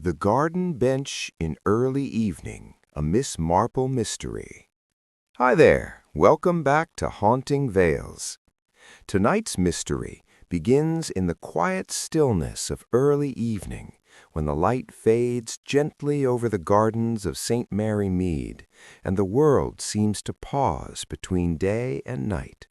The Garden Bench in Early Evening, a Miss Marple Mystery. Hi there, welcome back to Haunting Vales. Tonight's mystery begins in the quiet stillness of early evening, when the light fades gently over the gardens of St. Mary Mead, and the world seems to pause between day and night.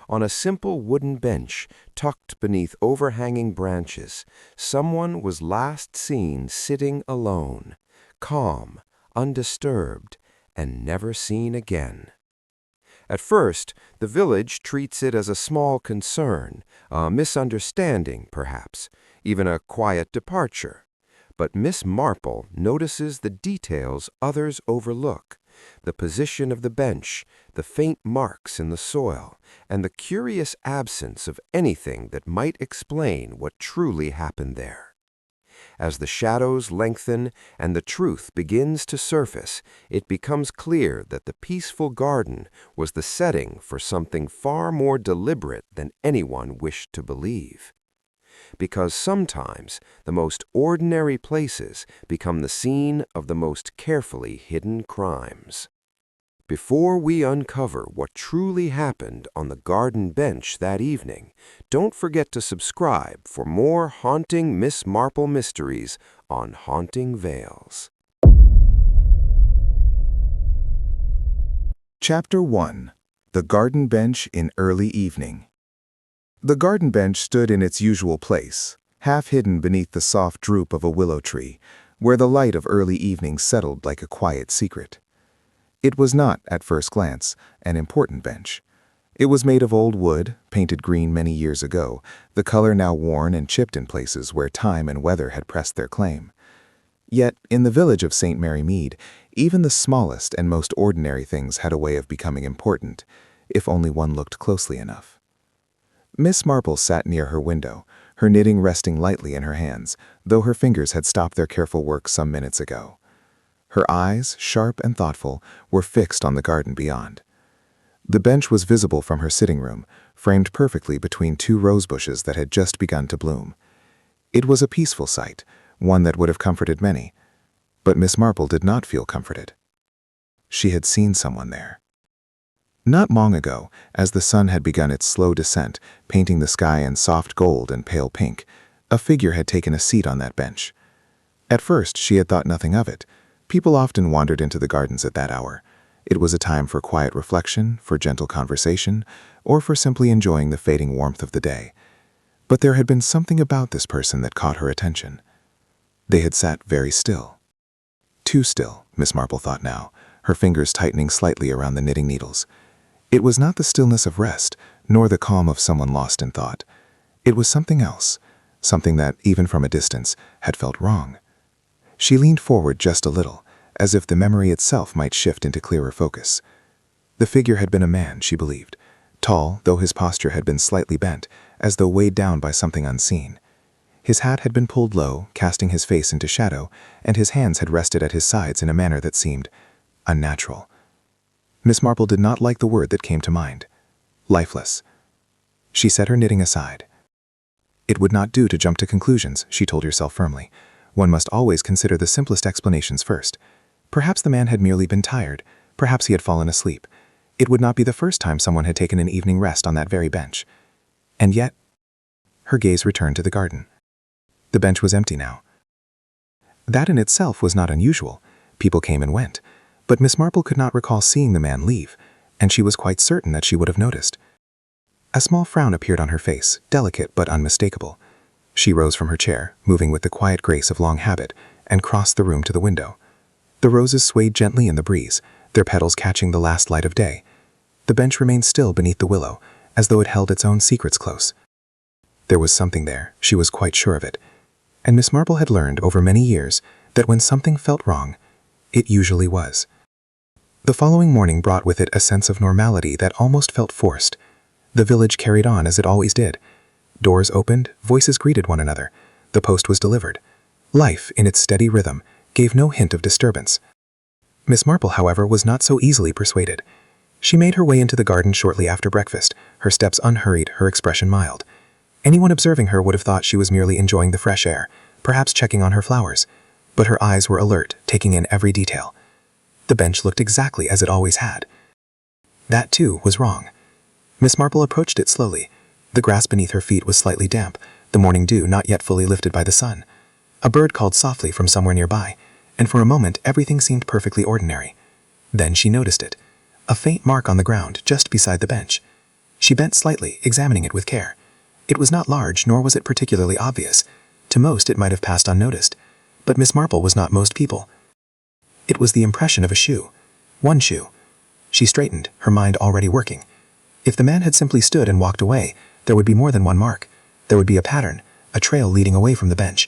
On a simple wooden bench, tucked beneath overhanging branches, someone was last seen sitting alone, calm, undisturbed, and never seen again. At first, the village treats it as a small concern, a misunderstanding, perhaps, even a quiet departure. But Miss Marple notices the details others overlook: the position of the bench, the faint marks in the soil, and the curious absence of anything that might explain what truly happened there. As the shadows lengthen and the truth begins to surface, it becomes clear that the peaceful garden was the setting for something far more deliberate than anyone wished to believe. Because sometimes the most ordinary places become the scene of the most carefully hidden crimes. Before we uncover what truly happened on the garden bench that evening, don't forget to subscribe for more haunting Miss Marple mysteries on Haunting Vales. Chapter 1. The Garden Bench in Early Evening. The garden bench stood in its usual place, half hidden beneath the soft droop of a willow tree, where the light of early evening settled like a quiet secret. It was not, at first glance, an important bench. It was made of old wood, painted green many years ago, the color now worn and chipped in places where time and weather had pressed their claim. Yet, in the village of St. Mary Mead, even the smallest and most ordinary things had a way of becoming important, if only one looked closely enough. Miss Marple sat near her window, her knitting resting lightly in her hands, though her fingers had stopped their careful work some minutes ago. Her eyes, sharp and thoughtful, were fixed on the garden beyond. The bench was visible from her sitting room, framed perfectly between two rose bushes that had just begun to bloom. It was a peaceful sight, one that would have comforted many. But Miss Marple did not feel comforted. She had seen someone there. Not long ago, as the sun had begun its slow descent, painting the sky in soft gold and pale pink, a figure had taken a seat on that bench. At first, she had thought nothing of it. People often wandered into the gardens at that hour. It was a time for quiet reflection, for gentle conversation, or for simply enjoying the fading warmth of the day. But there had been something about this person that caught her attention. They had sat very still. Too still, Miss Marple thought now, her fingers tightening slightly around the knitting needles. It was not the stillness of rest, nor the calm of someone lost in thought. It was something else, something that, even from a distance, had felt wrong. She leaned forward just a little, as if the memory itself might shift into clearer focus. The figure had been a man, she believed, tall, though his posture had been slightly bent, as though weighed down by something unseen. His hat had been pulled low, casting his face into shadow, and his hands had rested at his sides in a manner that seemed unnatural. Miss Marple did not like the word that came to mind. Lifeless. She set her knitting aside. It would not do to jump to conclusions, she told herself firmly. One must always consider the simplest explanations first. Perhaps the man had merely been tired. Perhaps he had fallen asleep. It would not be the first time someone had taken an evening rest on that very bench. And yet, her gaze returned to the garden. The bench was empty now. That in itself was not unusual. People came and went. But Miss Marple could not recall seeing the man leave, and she was quite certain that she would have noticed. A small frown appeared on her face, delicate but unmistakable. She rose from her chair, moving with the quiet grace of long habit, and crossed the room to the window. The roses swayed gently in the breeze, their petals catching the last light of day. The bench remained still beneath the willow, as though it held its own secrets close. There was something there, she was quite sure of it. And Miss Marple had learned over many years that when something felt wrong, it usually was. The following morning brought with it a sense of normality that almost felt forced. The village carried on as it always did. Doors opened, voices greeted one another. The post was delivered. Life, in its steady rhythm, gave no hint of disturbance. Miss Marple, however, was not so easily persuaded. She made her way into the garden shortly after breakfast, her steps unhurried, her expression mild. Anyone observing her would have thought she was merely enjoying the fresh air, perhaps checking on her flowers. but her eyes were alert, taking in every detail. The bench looked exactly as it always had. That, too, was wrong. Miss Marple approached it slowly. The grass beneath her feet was slightly damp, the morning dew not yet fully lifted by the sun. A bird called softly from somewhere nearby, and for a moment everything seemed perfectly ordinary. Then she noticed it, a faint mark on the ground just beside the bench. She bent slightly, examining it with care. It was not large, nor was it particularly obvious. To most it might have passed unnoticed, but Miss Marple was not most people. It was the impression of a shoe. One shoe. She straightened, her mind already working. If the man had simply stood and walked away, there would be more than one mark. There would be a pattern, a trail leading away from the bench.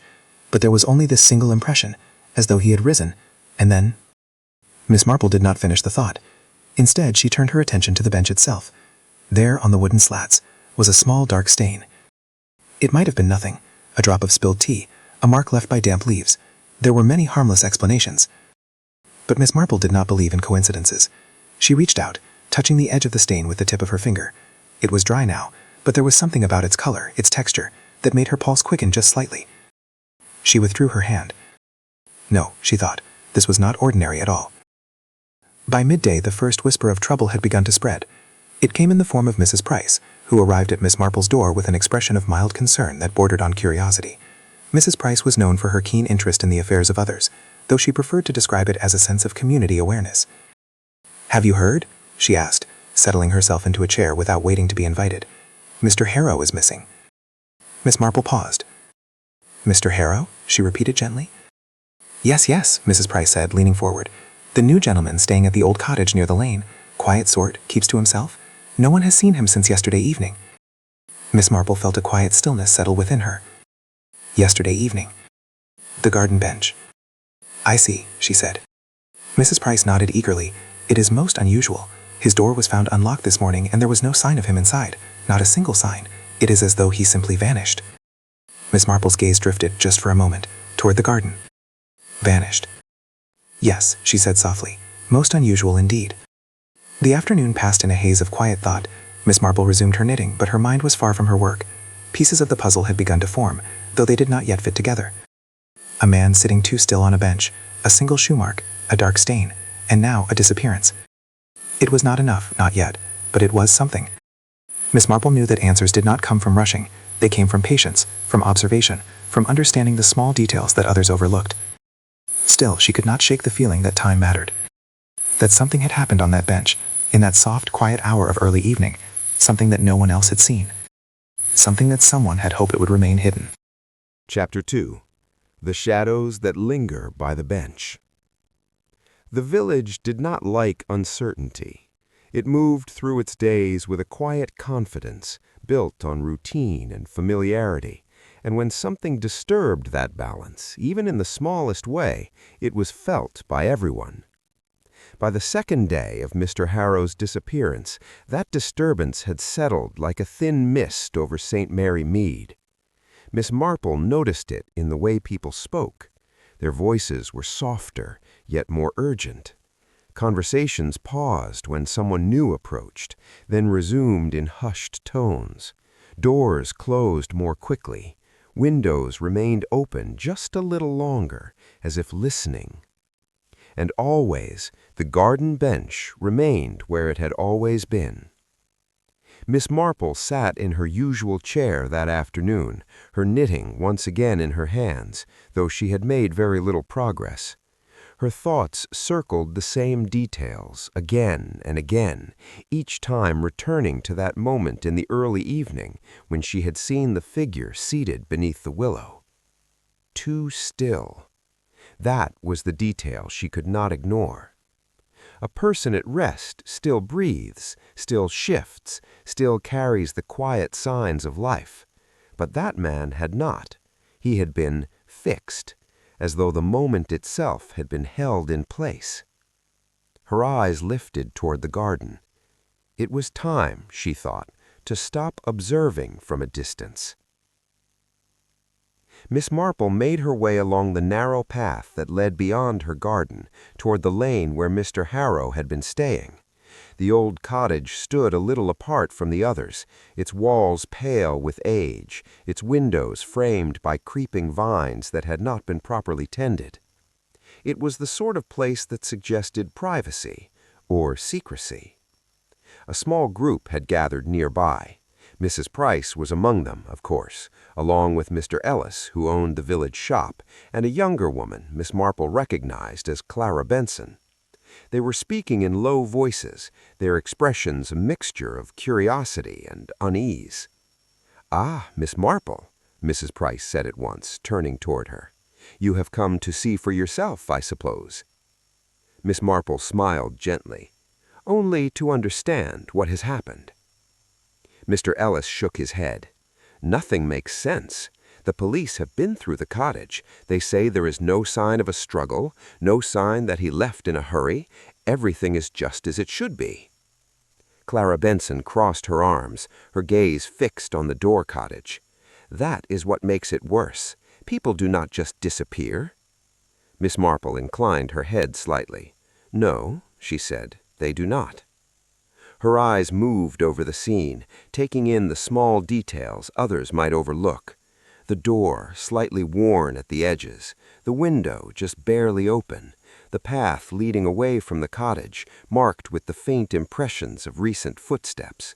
But there was only this single impression, as though he had risen, and then... Miss Marple did not finish the thought. Instead, she turned her attention to the bench itself. There, on the wooden slats, was a small dark stain. It might have been nothing, a drop of spilled tea, a mark left by damp leaves. There were many harmless explanations. But Miss Marple did not believe in coincidences. She reached out, touching the edge of the stain with the tip of her finger. It was dry now, but there was something about its color, its texture, that made her pulse quicken just slightly. She withdrew her hand. No, she thought, this was not ordinary at all. By midday, the first whisper of trouble had begun to spread. It came in the form of Mrs. Price, who arrived at Miss Marple's door with an expression of mild concern that bordered on curiosity. Mrs. Price was known for her keen interest in the affairs of others, though she preferred to describe it as a sense of community awareness. "Have you heard?" she asked, settling herself into a chair without waiting to be invited. "Mr. Harrow is missing." Miss Marple paused. "Mr. Harrow?" she repeated gently. Yes, Mrs. Price said, leaning forward. "The new gentleman staying at the old cottage near the lane. Quiet sort, keeps to himself. No one has seen him since yesterday evening." Miss Marple felt a quiet stillness settle within her. Yesterday evening. The garden bench. "I see," she said. Mrs. Price nodded eagerly. "It is most unusual. His door was found unlocked this morning and there was no sign of him inside. Not a single sign. It is as though he simply vanished." Miss Marple's gaze drifted, just for a moment, toward the garden. Vanished. "Yes," she said softly. "Most unusual indeed." The afternoon passed in a haze of quiet thought. Miss Marple resumed her knitting, but her mind was far from her work. Pieces of the puzzle had begun to form, though they did not yet fit together. A man sitting too still on a bench, a single shoe mark, a dark stain, and now a disappearance. It was not enough, not yet, but it was something. Miss Marple knew that answers did not come from rushing. They came from patience, from observation, from understanding the small details that others overlooked. Still, she could not shake the feeling that time mattered. That something had happened on that bench, in that soft, quiet hour of early evening, something that no one else had seen. Something that someone had hoped it would remain hidden. Chapter 2. The Shadows That Linger by the Bench. The village did not like uncertainty. It moved through its days with a quiet confidence, built on routine and familiarity, and when something disturbed that balance, even in the smallest way, it was felt by everyone. By the second day of Mr. Harrow's disappearance, that disturbance had settled like a thin mist over St. Mary Mead. Miss Marple noticed it in the way people spoke. Their voices were softer, yet more urgent. Conversations paused when someone new approached, then resumed in hushed tones. Doors closed more quickly. Windows remained open just a little longer, as if listening. And always, the garden bench remained where it had always been. Miss Marple sat in her usual chair that afternoon, her knitting once again in her hands, though she had made very little progress. Her thoughts circled the same details again and again, each time returning to that moment in the early evening when she had seen the figure seated beneath the willow. Too still. That was the detail she could not ignore. A person at rest still breathes, still shifts, still carries the quiet signs of life. But that man had not. He had been fixed, as though the moment itself had been held in place. Her eyes lifted toward the garden. It was time, she thought, to stop observing from a distance. Miss Marple made her way along the narrow path that led beyond her garden, toward the lane where Mr. Harrow had been staying. The old cottage stood a little apart from the others, its walls pale with age, its windows framed by creeping vines that had not been properly tended. It was the sort of place that suggested privacy or secrecy. A small group had gathered nearby. Mrs. Price was among them, of course, along with Mr. Ellis, who owned the village shop, and a younger woman Miss Marple recognized as Clara Benson. They were speaking in low voices, their expressions a mixture of curiosity and unease. "Ah, Miss Marple," Mrs. Price said at once, turning toward her. "You have come to see for yourself, I suppose." Miss Marple smiled gently. "Only to understand what has happened." Mr. Ellis shook his head. "Nothing makes sense. The police have been through the cottage. They say there is no sign of a struggle, no sign that he left in a hurry. Everything is just as it should be." Clara Benson crossed her arms, her gaze fixed on the door cottage. "That is what makes it worse. People do not just disappear." Miss Marple inclined her head slightly. "No," she said, "they do not." Her eyes moved over the scene, taking in the small details others might overlook. The door, slightly worn at the edges, the window just barely open, the path leading away from the cottage, marked with the faint impressions of recent footsteps.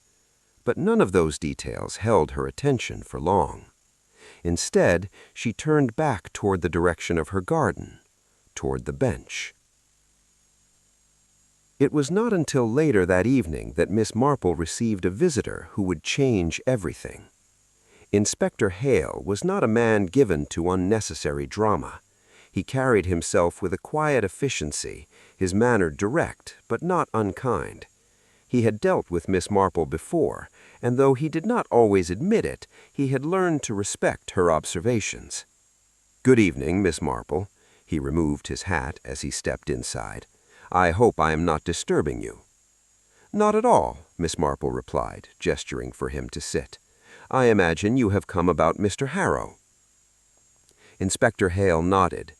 But none of those details held her attention for long. Instead, she turned back toward the direction of her garden, toward the bench. It was not until later that evening that Miss Marple received a visitor who would change everything. Inspector Hale was not a man given to unnecessary drama. He carried himself with a quiet efficiency, his manner direct but not unkind. He had dealt with Miss Marple before, and though he did not always admit it, he had learned to respect her observations. "Good evening, Miss Marple." He removed his hat as he stepped inside. "I hope I am not disturbing you." "Not at all," Miss Marple replied, gesturing for him to sit. "I imagine you have come about Mr. Harrow." Inspector Hale nodded.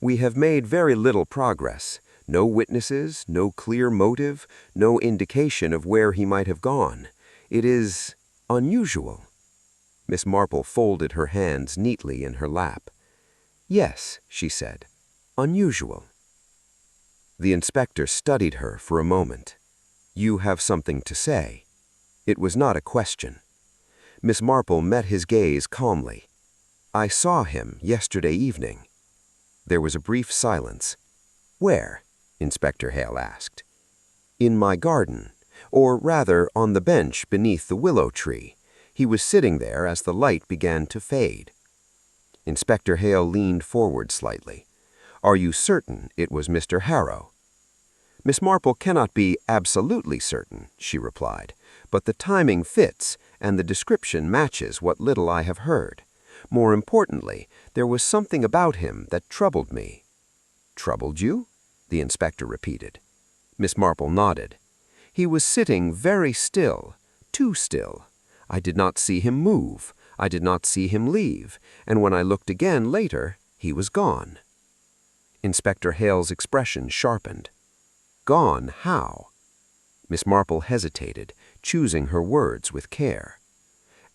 "We have made very little progress. No witnesses, no clear motive, no indication of where he might have gone. It is unusual." Miss Marple folded her hands neatly in her lap. "Yes," she said, "unusual." The inspector studied her for a moment. "You have something to say." It was not a question. Miss Marple met his gaze calmly. "I saw him yesterday evening." There was a brief silence. "Where?" Inspector Hale asked. "In my garden, or rather on the bench beneath the willow tree. He was sitting there as the light began to fade." Inspector Hale leaned forward slightly. "Are you certain it was Mr. Harrow?" "Miss Marple cannot be absolutely certain," she replied, "but the timing fits, and the description matches what little I have heard. More importantly, there was something about him that troubled me." "Troubled you?" the inspector repeated. Miss Marple nodded. "He was sitting very still, too still. I did not see him move, I did not see him leave, and when I looked again later, he was gone." Inspector Hale's expression sharpened. "Gone how?" Miss Marple hesitated, choosing her words with care.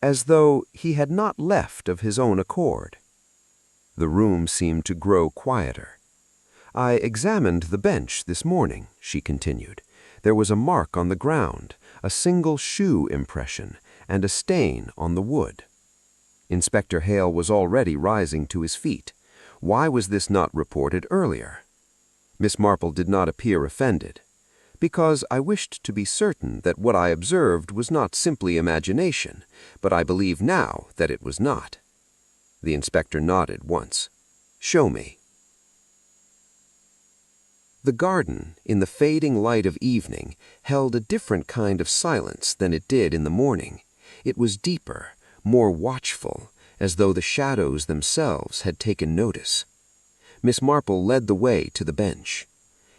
"As though he had not left of his own accord." The room seemed to grow quieter. "I examined the bench this morning," she continued. "There was a mark on the ground, a single shoe impression, and a stain on the wood." Inspector Hale was already rising to his feet. Why was this not reported earlier? Miss Marple did not appear offended. "Because I wished to be certain that what I observed was not simply imagination, but I believe now that it was not." The inspector nodded once. "Show me." The garden, in the fading light of evening, held a different kind of silence than it did in the morning. It was deeper, more watchful, as though the shadows themselves had taken notice. Miss Marple led the way to the bench.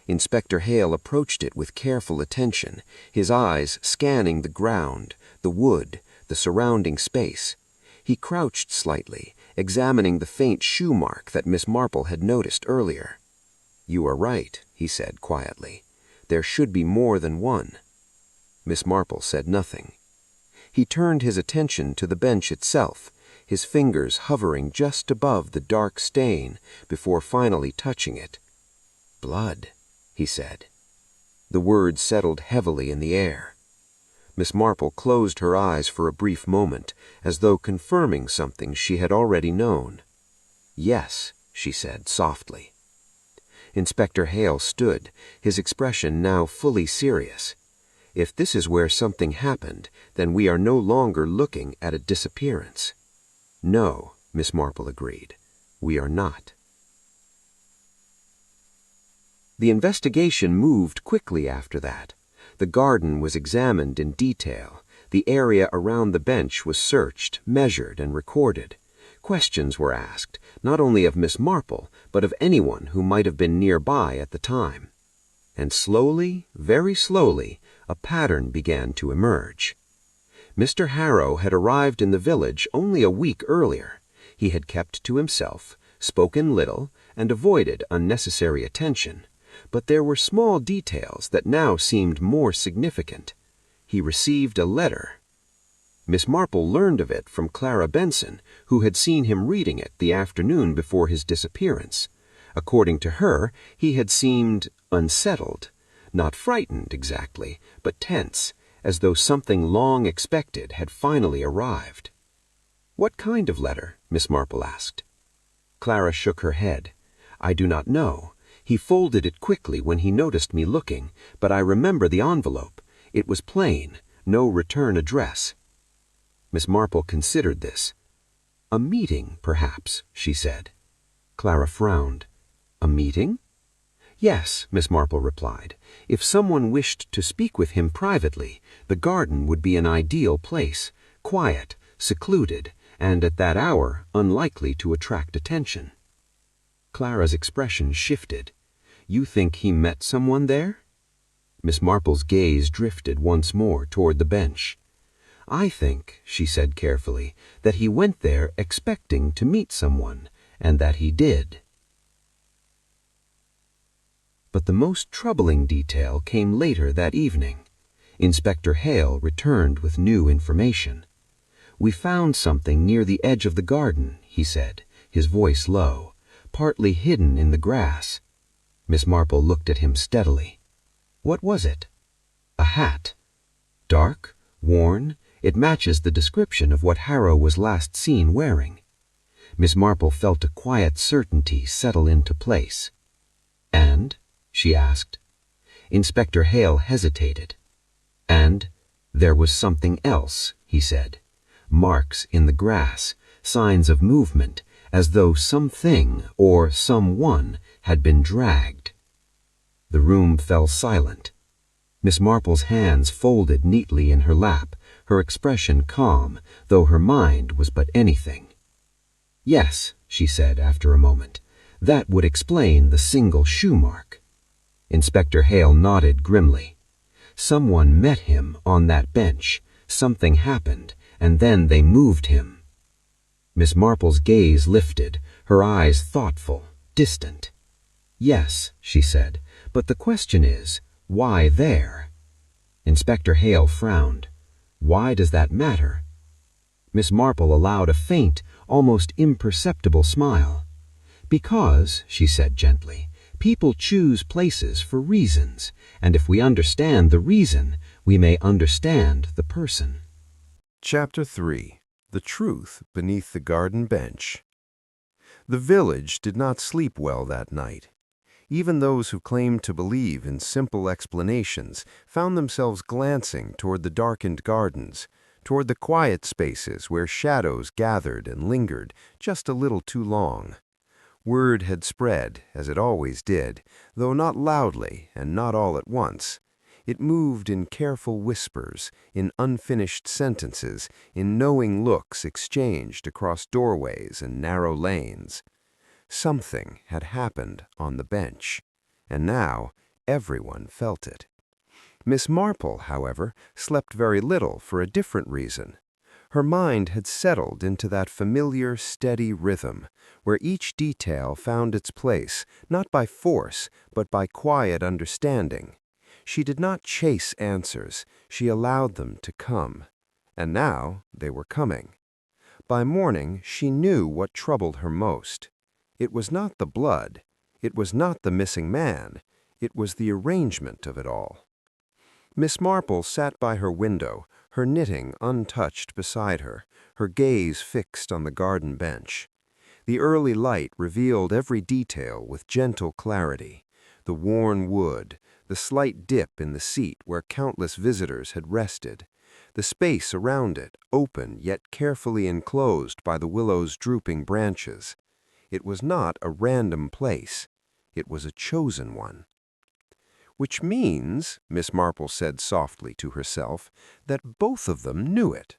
Inspector Hale approached it with careful attention, his eyes scanning the ground, the wood, the surrounding space. He crouched slightly, examining the faint shoe mark that Miss Marple had noticed earlier. "You are right," he said quietly. "There should be more than one." Miss Marple said nothing. He turned his attention to the bench itself, his fingers hovering just above the dark stain before finally touching it. "Blood," he said. The word settled heavily in the air. Miss Marple closed her eyes for a brief moment, as though confirming something she had already known. "Yes," she said softly. Inspector Hale stood, his expression now fully serious. "If this is where something happened, then we are no longer looking at a disappearance." "No," Miss Marple agreed. "We are not." The investigation moved quickly after that. The garden was examined in detail. The area around the bench was searched, measured, and recorded. Questions were asked, not only of Miss Marple, but of anyone who might have been nearby at the time. And slowly, very slowly, a pattern began to emerge. Mr. Harrow had arrived in the village only a week earlier. He had kept to himself, spoken little, and avoided unnecessary attention. But there were small details that now seemed more significant. He received a letter. Miss Marple learned of it from Clara Benson, who had seen him reading it the afternoon before his disappearance. According to her, he had seemed unsettled, not frightened exactly, but tense, as though something long expected had finally arrived. "What kind of letter?" Miss Marple asked. Clara shook her head. "I do not know. He folded it quickly when he noticed me looking, but I remember the envelope. It was plain, no return address." Miss Marple considered this. "A meeting, perhaps," she said. Clara frowned. "A meeting?" "Yes," Miss Marple replied. "If someone wished to speak with him privately, the garden would be an ideal place, quiet, secluded, and at that hour unlikely to attract attention." Clara's expression shifted. "You think he met someone there?" Miss Marple's gaze drifted once more toward the bench. "I think," she said carefully, "that he went there expecting to meet someone, and that he did." But the most troubling detail came later that evening. Inspector Hale returned with new information. "We found something near the edge of the garden," he said, his voice low, "partly hidden in the grass." Miss Marple looked at him steadily. "What was it?" "A hat. Dark, worn. It matches the description of what Harrow was last seen wearing." Miss Marple felt a quiet certainty settle into place. "And?" she asked. Inspector Hale hesitated. "And there was something else," he said. "Marks in the grass, signs of movement, as though something or someone had been dragged." The room fell silent. Miss Marple's hands folded neatly in her lap, her expression calm, though her mind was but anything. "Yes," she said after a moment, "that would explain the single shoe mark." Inspector Hale nodded grimly. "Someone met him on that bench. Something happened, and then they moved him." Miss Marple's gaze lifted, her eyes thoughtful, distant. "Yes," she said, "but the question is, why there?" Inspector Hale frowned. "Why does that matter?" Miss Marple allowed a faint, almost imperceptible smile. "Because," she said gently, "people choose places for reasons, and if we understand the reason, we may understand the person." Chapter 3. The Truth Beneath the Garden Bench. The village did not sleep well that night. Even those who claimed to believe in simple explanations found themselves glancing toward the darkened gardens, toward the quiet spaces where shadows gathered and lingered just a little too long. Word had spread, as it always did, though not loudly and not all at once. It moved in careful whispers, in unfinished sentences, in knowing looks exchanged across doorways and narrow lanes. Something had happened on the bench, and now everyone felt it. Miss Marple, however, slept very little for a different reason. Her mind had settled into that familiar, steady rhythm, where each detail found its place, not by force, but by quiet understanding. She did not chase answers, she allowed them to come. And now they were coming. By morning, she knew what troubled her most. It was not the blood. It was not the missing man, it was the arrangement of it all. Miss Marple sat by her window, her knitting untouched beside her, her gaze fixed on the garden bench. The early light revealed every detail with gentle clarity: the worn wood, the slight dip in the seat where countless visitors had rested, the space around it, open yet carefully enclosed by the willow's drooping branches. It was not a random place. It was a chosen one. Which means, Miss Marple said softly to herself, that both of them knew it.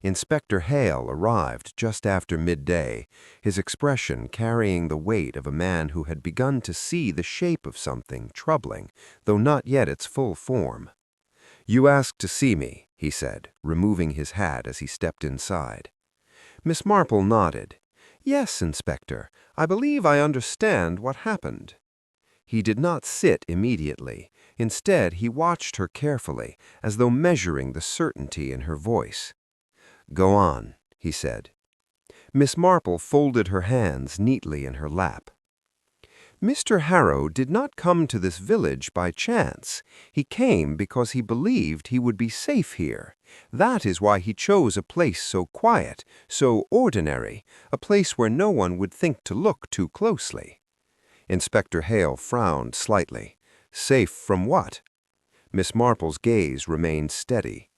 Inspector Hale arrived just after midday, his expression carrying the weight of a man who had begun to see the shape of something troubling, though not yet its full form. "You asked to see me," he said, removing his hat as he stepped inside. Miss Marple nodded. "Yes, Inspector, I believe I understand what happened." He did not sit immediately. Instead, he watched her carefully, as though measuring the certainty in her voice. "Go on," he said. Miss Marple folded her hands neatly in her lap. "Mr. Harrow did not come to this village by chance. He came because he believed he would be safe here. That is why he chose a place so quiet, so ordinary, a place where no one would think to look too closely." Inspector Hale frowned slightly. "Safe from what?" Miss Marple's gaze remained steady.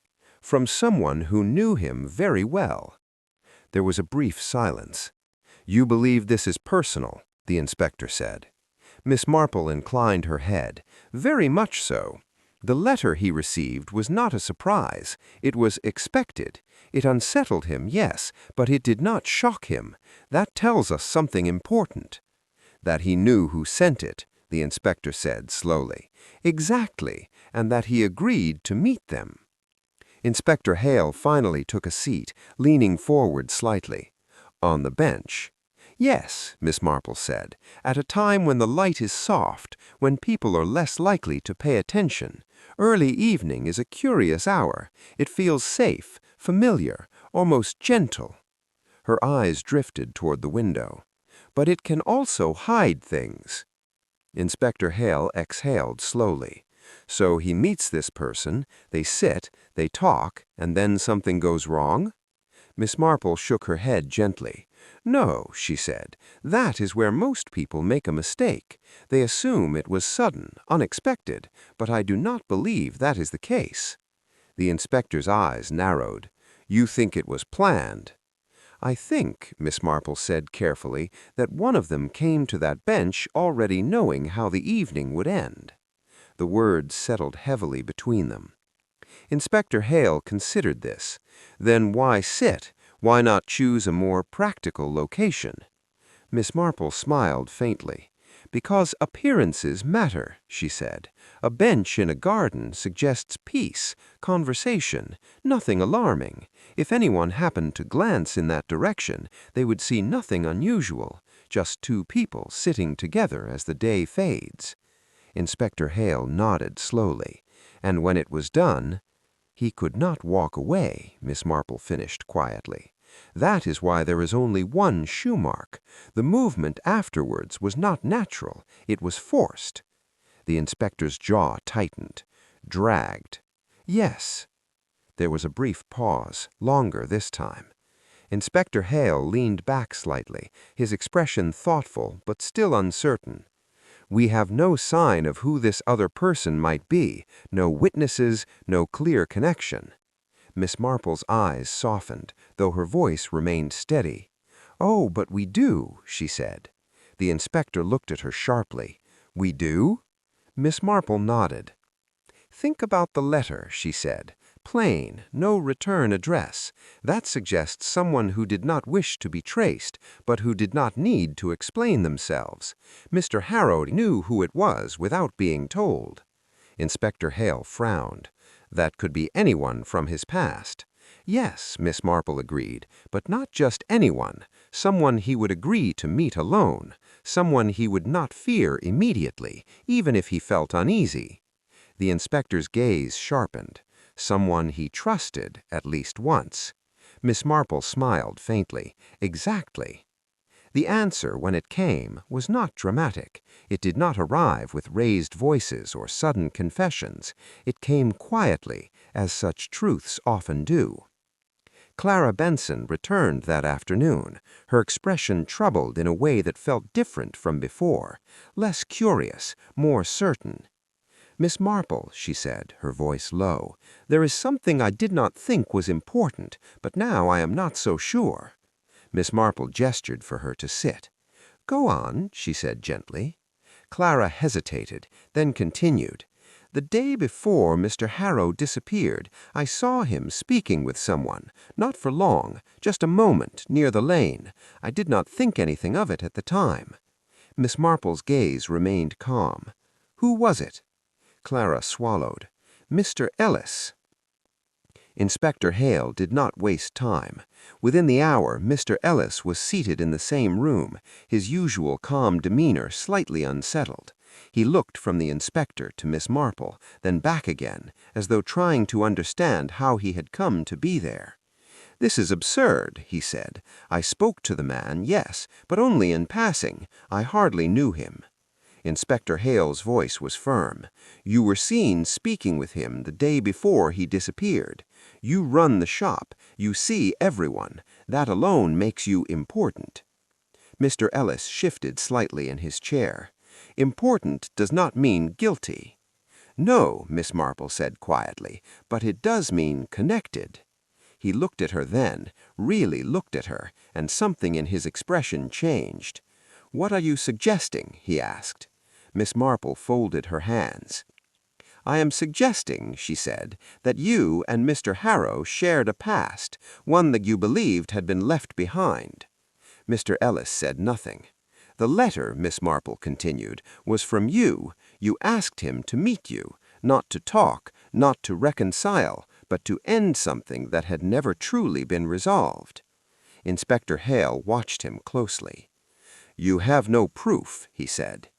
"From someone who knew him very well." There was a brief silence. "You believe this is personal," the inspector said. Miss Marple inclined her head. "Very much so. The letter he received was not a surprise. It was expected. It unsettled him, yes, but it did not shock him. That tells us something important." "That he knew who sent it," the inspector said slowly. "Exactly, and that he agreed to meet them." Inspector Hale finally took a seat, leaning forward slightly. "On the bench?" "Yes," Miss Marple said, "at a time when the light is soft, when people are less likely to pay attention. Early evening is a curious hour. It feels safe, familiar, almost gentle." Her eyes drifted toward the window. "But it can also hide things." Inspector Hale exhaled slowly. "So he meets this person, they sit, they talk, and then something goes wrong?" Miss Marple shook her head gently. "No," she said, "that is where most people make a mistake. They assume it was sudden, unexpected, but I do not believe that is the case." The inspector's eyes narrowed. "You think it was planned?" "I think," Miss Marple said carefully, "that one of them came to that bench already knowing how the evening would end." The words settled heavily between them. Inspector Hale considered this. Then why sit? Why not choose a more practical location? Miss Marple smiled faintly. "Because appearances matter," she said. "A bench in a garden suggests peace, conversation, nothing alarming. If anyone happened to glance in that direction, they would see nothing unusual, just two people sitting together as the day fades." Inspector Hale nodded slowly, and when it was done, "He could not walk away," Miss Marple finished quietly. "That is why there is only one shoe mark. The movement afterwards was not natural, it was forced." The inspector's jaw tightened. "Dragged." "Yes." There was a brief pause, longer this time. Inspector Hale leaned back slightly, his expression thoughtful but still uncertain. "We have no sign of who this other person might be, no witnesses, no clear connection." Miss Marple's eyes softened, though her voice remained steady. "Oh, but we do," she said. The inspector looked at her sharply. "We do?" Miss Marple nodded. "Think about the letter," she said. "Plain, no return address. That suggests someone who did not wish to be traced, but who did not need to explain themselves. Mr. Harrow knew who it was without being told." Inspector Hale frowned. "That could be anyone from his past." "Yes," Miss Marple agreed, "but not just anyone. Someone he would agree to meet alone. Someone he would not fear immediately, even if he felt uneasy." The inspector's gaze sharpened. "Someone he trusted, at least once." Miss Marple smiled faintly. "Exactly." The answer, when it came, was not dramatic. It did not arrive with raised voices or sudden confessions. It came quietly, as such truths often do. Clara Benson returned that afternoon, her expression troubled in a way that felt different from before, less curious, more certain. "Miss Marple," she said, her voice low, "there is something I did not think was important, but now I am not so sure." Miss Marple gestured for her to sit. "Go on," she said gently. Clara hesitated, then continued. "The day before Mr. Harrow disappeared, I saw him speaking with someone, not for long, just a moment, near the lane. I did not think anything of it at the time." Miss Marple's gaze remained calm. "Who was it?" Clara swallowed. "Mr. Ellis." Inspector Hale did not waste time. Within the hour, Mr. Ellis was seated in the same room, his usual calm demeanor slightly unsettled. He looked from the inspector to Miss Marple, then back again, as though trying to understand how he had come to be there. "This is absurd," he said. "I spoke to the man, yes, but only in passing. I hardly knew him." Inspector Hale's voice was firm. "You were seen speaking with him the day before he disappeared. You run the shop. You see everyone. That alone makes you important." Mr. Ellis shifted slightly in his chair. "Important does not mean guilty." "No," Miss Marple said quietly, "but it does mean connected." He looked at her then, really looked at her, and something in his expression changed. "What are you suggesting?" he asked. Miss Marple folded her hands. "I am suggesting," she said, "that you and Mr. Harrow shared a past, one that you believed had been left behind." Mr. Ellis said nothing. "The letter," Miss Marple continued, "was from you. You asked him to meet you, not to talk, not to reconcile, but to end something that had never truly been resolved." Inspector Hale watched him closely. "You have no proof," he said.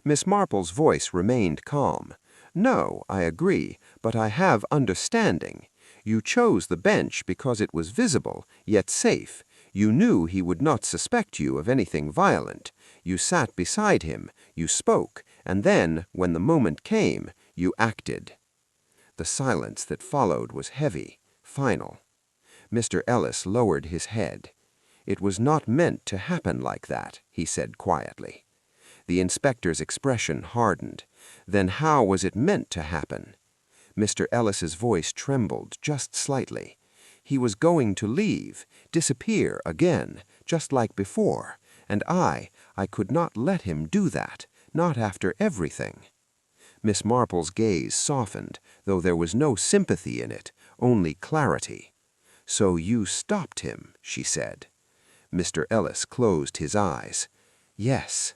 Miss Marple's voice remained calm. "No, I agree, but I have understanding. You chose the bench because it was visible, yet safe. You knew he would not suspect you of anything violent. You sat beside him, you spoke, and then, when the moment came, you acted." The silence that followed was heavy, final. Mr. Ellis lowered his head. "It was not meant to happen like that," he said quietly. The inspector's expression hardened. "Then how was it meant to happen?" Mr. Ellis's voice trembled just slightly. "He was going to leave, disappear again, just like before, and I could not let him do that, not after everything." Miss Marple's gaze softened, though there was no sympathy in it, only clarity. "So you stopped him," she said. Mr. Ellis closed his eyes. "Yes."